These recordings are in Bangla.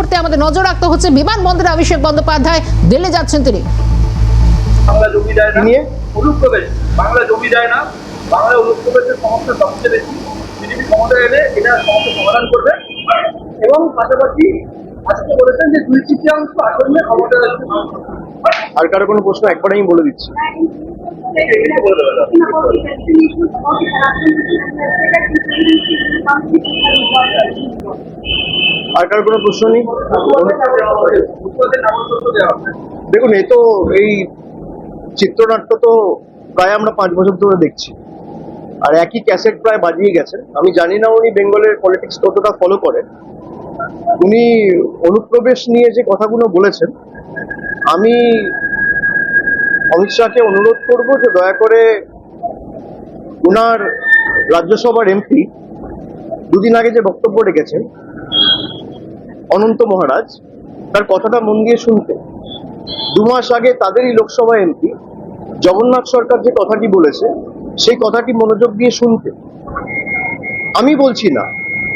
মুহূর্তে আমাদের নজর রাখতে হচ্ছে বিমানবন্দরে অভিষেক বন্দ্যোপাধ্যায় দিল্লি যাচ্ছেন তিনি। বাংলা জমি দেয় না নিয়ে অনুপ্রবেশ, বাংলা জমি দেয় না, বাংলা অনুপ্রবেশের সমস্যা সবচেয়ে বেশি। বিজেপি ক্ষমতা এলে এটা সমস্যা সমাধান করবে এবং পাশাপাশি আজকে বলেছেন যে 2/3 আসনে ক্ষমতা। আর কারো কোনো প্রশ্ন একবার আমি বলে দিচ্ছি, আর কারো কোনো প্রশ্ন নেই। দেখুন, এই তো এই চিত্রনাট্য তো প্রায় আমরা 5 বছর ধরে দেখছি, আর একই ক্যাসেট প্রায় বাজিয়ে গেছেন। আমি জানি না উনি বেঙ্গলের পলিটিক্স কতটা ফলো করেন। উনি অনুপ্রবেশ নিয়ে যে কথাগুলো বলেছেন, আমি অমিত শাহকে অনুরোধ করব যে দয়া করে উনার রাজ্যসভার এমপি দুদিন আগে যে বক্তব্য রেখেছেন অনন্ত মহারাজ, তার কথাটা মন দিয়ে শুনতে। 2 মাস আগে তাদেরই লোকসভা এমপি জগন্নাথ সরকার যে কথাটি বলেছে সেই কথাটি মনোযোগ দিয়ে শুনতে। আমি বলছি না,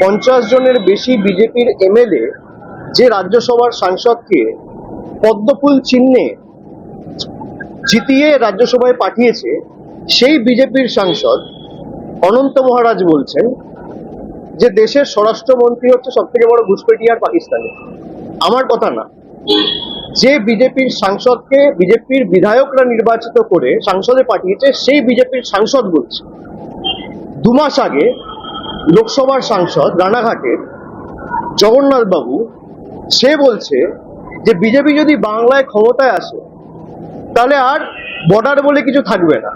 50 জনের বেশি বিজেপির এমএলএ যে রাজ্যসভার সাংসদকে পদ্মফুল চিহ্নে জিতিয়ে রাজ্যসভায় পাঠিয়েছে, সেই বিজেপির সাংসদ অনন্ত মহারাজ বলছেন যে দেশের স্বরাষ্ট্রমন্ত্রী হচ্ছে সব থেকে বড় ঘুষপেটিয়ার পাকিস্তানে। আমার কথা না, যে বিজেপির সাংসদকে বিজেপির বিধায়করা নির্বাচিত করে সংসদে পাঠিয়েছে সেই বিজেপির সাংসদ বলছে। 2 মাস আগে লোকসভার সাংসদ রানাঘাটের জগন্নাথ বাবু, সে বলছে যে বিজেপি যদি বাংলায় ক্ষমতায় আসে তাহলে আর বর্ডার বলে কিছু থাকবে না।